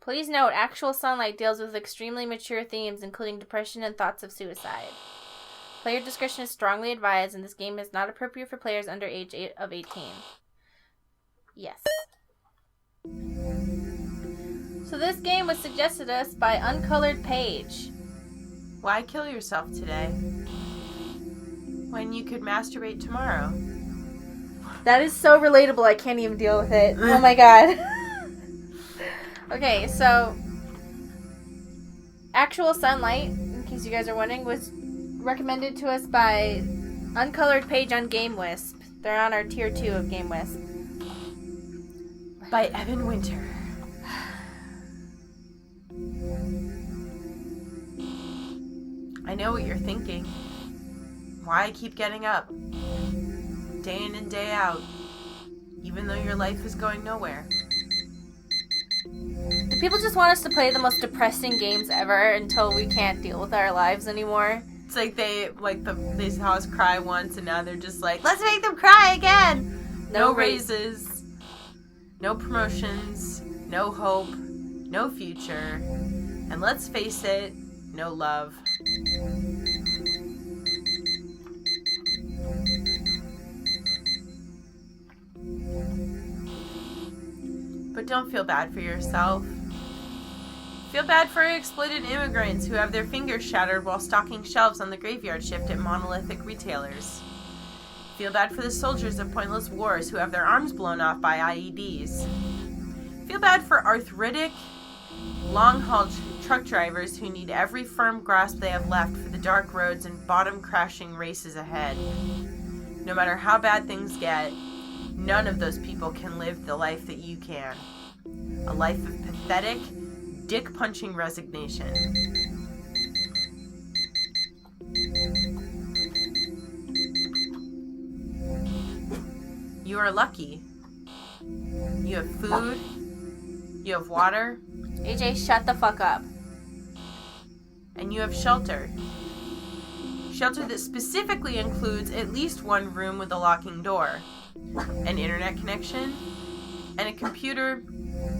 Please note, Actual Sunlight deals with extremely mature themes, including depression and thoughts of suicide. Player discretion is strongly advised, and this game is not appropriate for players under age of 18. Yes. So this game was suggested to us by Uncolored Page. Why kill yourself today when you could masturbate tomorrow? That is so relatable, I can't even deal with it. Oh my god. Okay, so Actual Sunlight, in case you guys are wondering, was recommended to us by Uncolored Page on GameWisp. They're on our tier 2 of GameWisp. By Evan Winter. I know what you're thinking. Why I keep getting up, day in and day out, even though your life is going nowhere. Do people just want us to play the most depressing games ever until we can't deal with our lives anymore? It's like they saw us cry once and now they're just like, let's make them cry again! No raises, no promotions, no hope, no future, and let's face it, no love. But don't feel bad for yourself. Feel bad for exploited immigrants who have their fingers shattered while stocking shelves on the graveyard shift at monolithic retailers. Feel bad for the soldiers of pointless wars who have their arms blown off by IEDs. Feel bad for arthritic, long-haul truck drivers who need every firm grasp they have left for the dark roads and bottom-crashing races ahead. No matter how bad things get, none of those people can live the life that you can. A life of pathetic, dick-punching resignation. You are lucky. You have food. You have water. AJ, shut the fuck up. And you have shelter. Shelter that specifically includes at least one room with a locking door, an internet connection, and a computer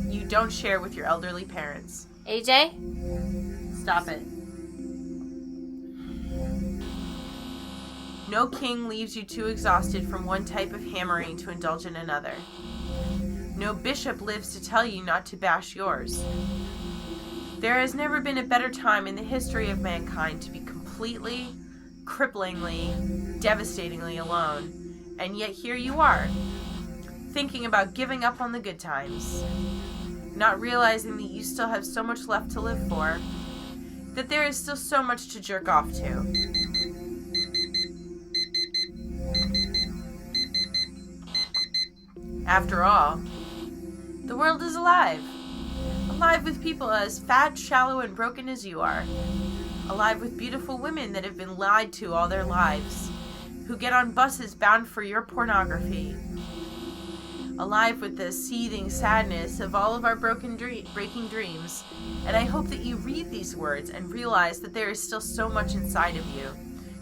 you don't share with your elderly parents. AJ? Stop it. No king leaves you too exhausted from one type of hammering to indulge in another. No bishop lives to tell you not to bash yours. There has never been a better time in the history of mankind to be completely, cripplingly, devastatingly alone. And yet here you are, thinking about giving up on the good times. Not realizing that you still have so much left to live for. That there is still so much to jerk off to. After all, the world is alive. Alive with people as fat, shallow, and broken as you are. Alive with beautiful women that have been lied to all their lives, who get on buses bound for your pornography. Alive with the seething sadness of all of our breaking dreams. And I hope that you read these words and realize that there is still so much inside of you,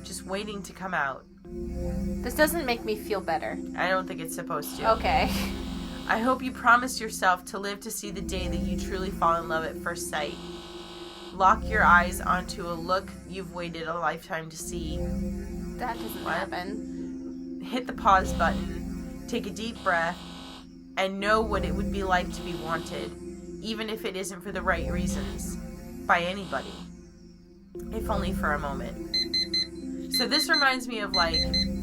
just waiting to come out. This doesn't make me feel better. I don't think it's supposed to. Okay. I hope you promise yourself to live to see the day that you truly fall in love at first sight. Lock your eyes onto a look you've waited a lifetime to see. That doesn't happen. Hit the pause button, take a deep breath, and know what it would be like to be wanted, even if it isn't for the right reasons, by anybody. If only for a moment. So this reminds me of, like,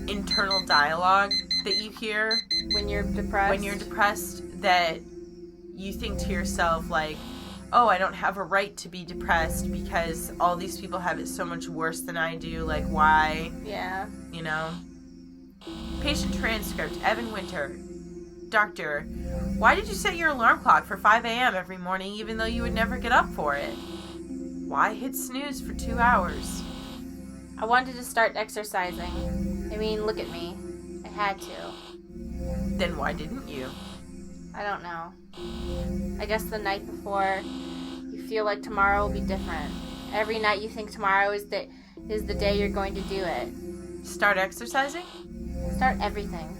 internal dialogue that you hear when you're depressed. That you think to yourself, like, oh, I don't have a right to be depressed because all these people have it so much worse than I do. Like, why? Yeah. You know? Patient transcript, Evan Winter. Doctor, why did you set your alarm clock for 5 a.m. every morning even though you would never get up for it? Why hit snooze for 2 hours? I wanted to start exercising. I mean, look at me. I had to. Then why didn't you? I don't know. I guess the night before, you feel like tomorrow will be different. Every night you think tomorrow is the day you're going to do it. Start exercising? Start everything.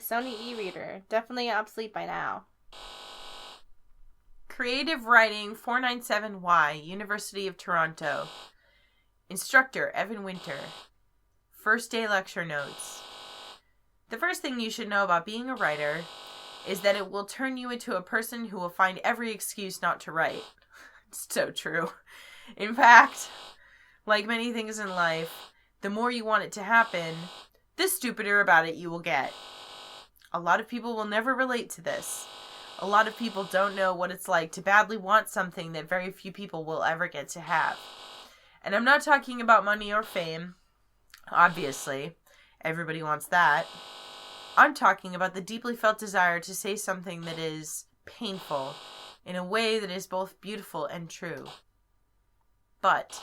Sony e-reader. Definitely obsolete by now. Creative Writing 497Y, University of Toronto. Instructor, Evan Winter. First day lecture notes. The first thing you should know about being a writer is that it will turn you into a person who will find every excuse not to write. It's so true. In fact, like many things in life, the more you want it to happen, the stupider about it you will get. A lot of people will never relate to this. A lot of people don't know what it's like to badly want something that very few people will ever get to have. And I'm not talking about money or fame. Obviously, everybody wants that. I'm talking about the deeply felt desire to say something that is painful in a way that is both beautiful and true. But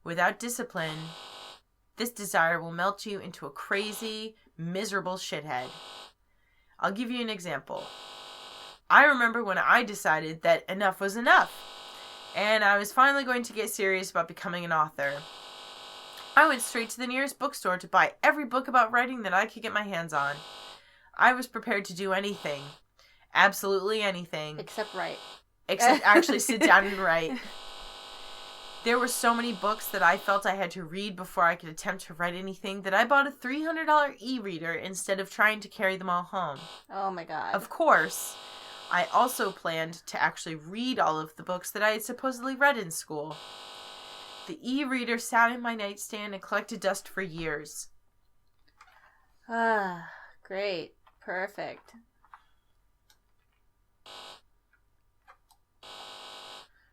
without discipline, this desire will melt you into a crazy, miserable shithead. I'll give you an example. I remember when I decided that enough was enough, and I was finally going to get serious about becoming an author. I went straight to the nearest bookstore to buy every book about writing that I could get my hands on. I was prepared to do anything. Absolutely anything. Except write. Except actually sit down and write. There were so many books that I felt I had to read before I could attempt to write anything that I bought a $300 e-reader instead of trying to carry them all home. Oh my god. Of course, I also planned to actually read all of the books that I had supposedly read in school. The e-reader sat in my nightstand and collected dust for years. Ah, great. Perfect.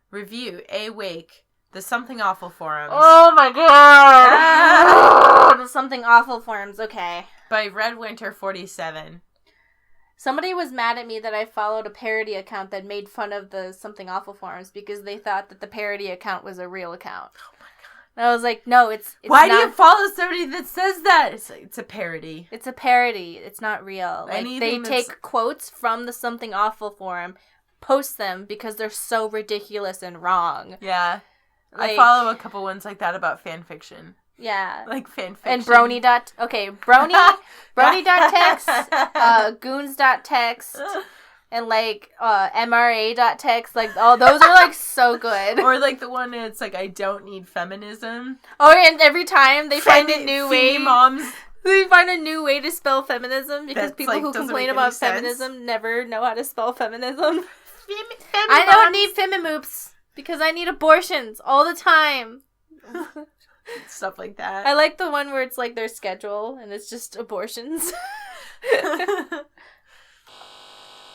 Review, A. Wake, The Something Awful Forums. Oh my god! The Something Awful Forums, okay. By Red Winter 47. Somebody was mad at me that I followed a parody account that made fun of the Something Awful Forums because they thought that the parody account was a real account. Oh my god. And I was like, no, it's Why not. do you follow somebody that says that? It's a parody. It's a parody. It's not real. Like, Anything they take quotes from the Something Awful forum, post them because they're so ridiculous and wrong. Yeah. Like, I follow a couple ones like that about fan fiction. Yeah. Like fan fiction. And Brony. Brony.text, Goons.text, and like MRA.text. Like, oh, those are like so good. Or like the one that's like, I don't need feminism. Oh, and every time they find a new way. Moms. They find a new way to spell feminism because That's, people like, who doesn't complain make about any feminism sense. never know how to spell feminism. I I don't need femimoops because I need abortions all the time. Stuff like that. I like the one where it's like their schedule and it's just abortions.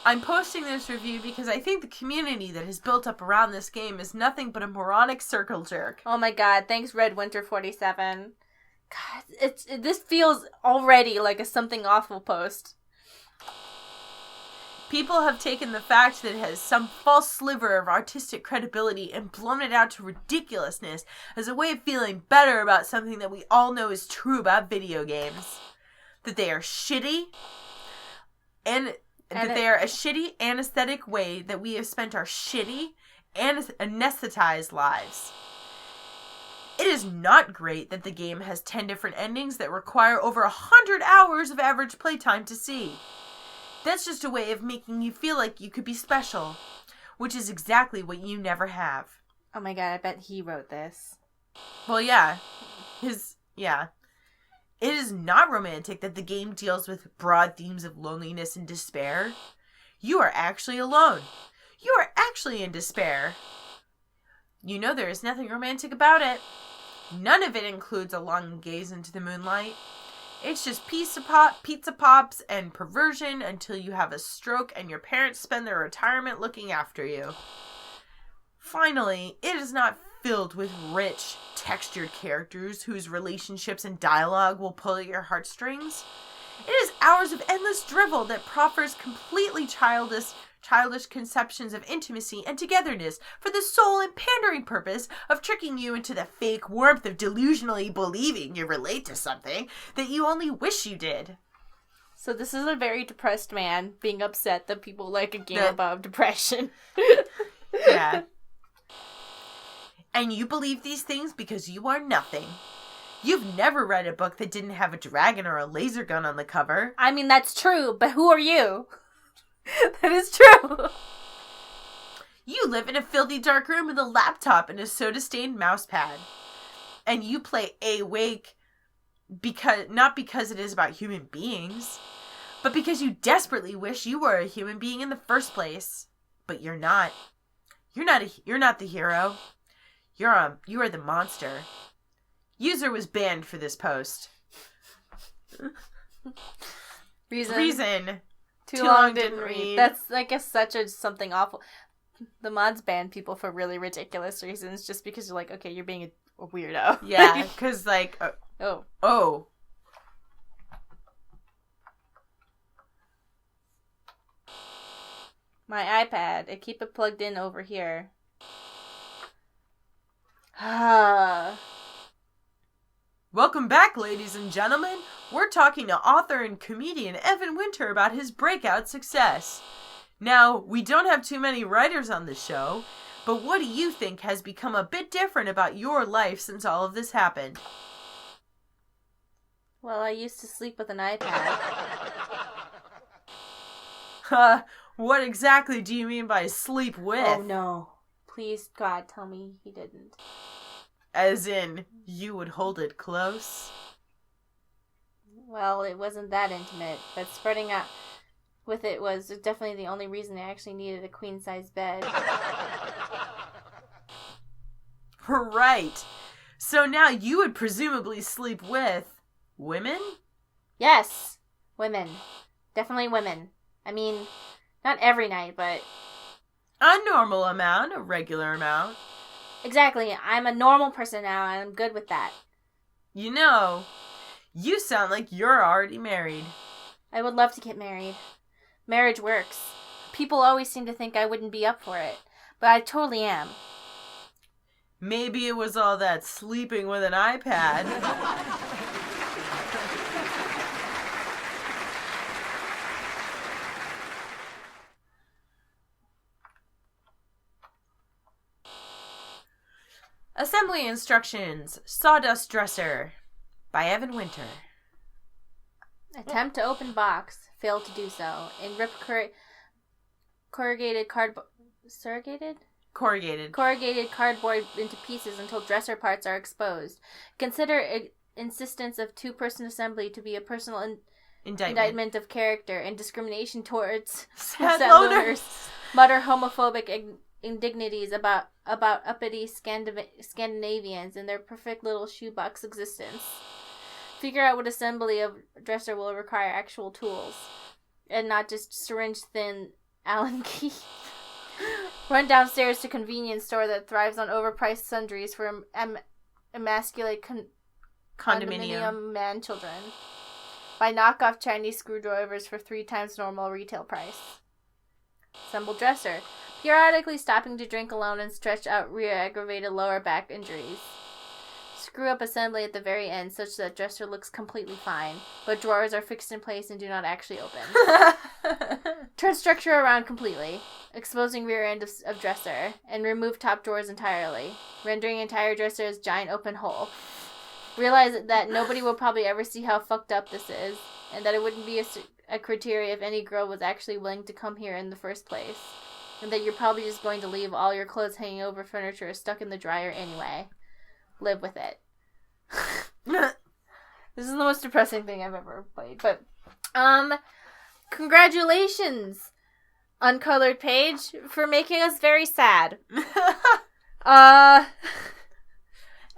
I'm posting this review because I think the community that has built up around this game is nothing but a moronic circle jerk. Oh my god, thanks Red Winter 47. God, this feels already like a Something Awful post. People have taken the fact that it has some false sliver of artistic credibility and blown it out to ridiculousness as a way of feeling better about something that we all know is true about video games. That they are shitty and that they are a shitty anesthetic way that we have spent our shitty anesthetized lives. It is not great that the game has 10 different endings that require over 100 hours of average playtime to see. That's just a way of making you feel like you could be special, which is exactly what you never have. Oh my god, I bet he wrote this. Well, yeah. It is not romantic that the game deals with broad themes of loneliness and despair. You are actually alone. You are actually in despair. You know there is nothing romantic about it. None of it includes a long gaze into the moonlight. It's just pizza pops and perversion until you have a stroke and your parents spend their retirement looking after you. Finally, it is not filled with rich, textured characters whose relationships and dialogue will pull at your heartstrings. It is hours of endless drivel that proffers completely childish conceptions of intimacy and togetherness for the sole and pandering purpose of tricking you into the fake warmth of delusionally believing you relate to something that you only wish you did. So this is a very depressed man being upset that people like a game about depression. Yeah. And you believe these things because you are nothing. You've never read a book that didn't have a dragon or a laser gun on the cover. I mean, that's true, but who are you? That is true. You live in a filthy dark room with a laptop and a soda-stained mousepad. And you play Awake not because it is about human beings, but because you desperately wish you were a human being in the first place. But you're not. You're not the hero. You are the monster. User was banned for this post. Reason. Too long didn't read. That's, I guess, something awful. The mods ban people for really ridiculous reasons just because you're like, okay, you're being a weirdo. Yeah, because, like... Oh. My iPad. I keep it plugged in over here. Welcome back, ladies and gentlemen. We're talking to author and comedian Evan Winter about his breakout success. Now, we don't have too many writers on the show, but what do you think has become a bit different about your life since all of this happened? Well, I used to sleep with an iPad. What exactly do you mean by sleep with? Oh, no. Please, God, tell me he didn't. As in, you would hold it close? Well, it wasn't that intimate, but spreading out with it was definitely the only reason I actually needed a queen-size bed. Right. So now you would presumably sleep with women? Yes. Women. Definitely women. I mean, not every night, but... A normal amount, a regular amount. Exactly. I'm a normal person now, and I'm good with that. You know, you sound like you're already married. I would love to get married. Marriage works. People always seem to think I wouldn't be up for it, but I totally am. Maybe it was all that sleeping with an iPad. Assembly Instructions, Sawdust Dresser, by Evan Winter. Attempt to open box. Failed to do so. And rip corrugated cardboard... Surrogated? Corrugated cardboard into pieces until dresser parts are exposed. Consider insistence of two-person assembly to be a personal indictment of character and discrimination towards set loners. Mutter homophobic indignities about uppity Scandinavians and their perfect little shoebox existence. Figure out what assembly of dresser will require actual tools and not just syringe-thin Allen key. Run downstairs to convenience store that thrives on overpriced sundries for emasculate condominium man children. Buy knockoff Chinese screwdrivers for 3 times normal retail price. Assemble dresser. Periodically stopping to drink alone and stretch out rear-aggravated lower back injuries. Screw up assembly at the very end such that dresser looks completely fine, but drawers are fixed in place and do not actually open. Turn structure around completely, exposing rear end of dresser, and remove top drawers entirely, rendering entire dresser as giant open hole. Realize that nobody will probably ever see how fucked up this is, and that it wouldn't be a criteria if any girl was actually willing to come here in the first place, and that you're probably just going to leave all your clothes hanging over furniture stuck in the dryer anyway. Live with it. This is the most depressing thing I've ever played, but congratulations, Uncolored Page, for making us very sad.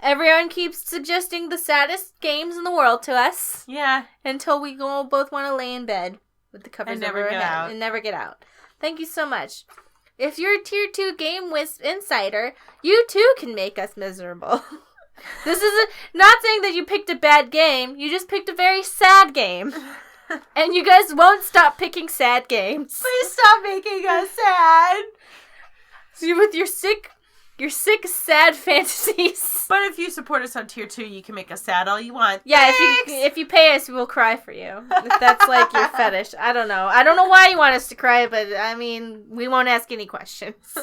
Everyone keeps suggesting the saddest games in the world to us. Yeah. Until we both want to lay in bed with the covers over our head and never get out. Thank you so much. If you're a Tier 2 Game Wisp Insider, you too can make us miserable. This is not saying that you picked a bad game. You just picked a very sad game. And you guys won't stop picking sad games. Please stop making us sad. So with your sick, sad fantasies. But if you support us on Tier 2, you can make us sad all you want. Yeah, if you pay us, we'll cry for you. If that's like your fetish. I don't know. I don't know why you want us to cry, but I mean, we won't ask any questions.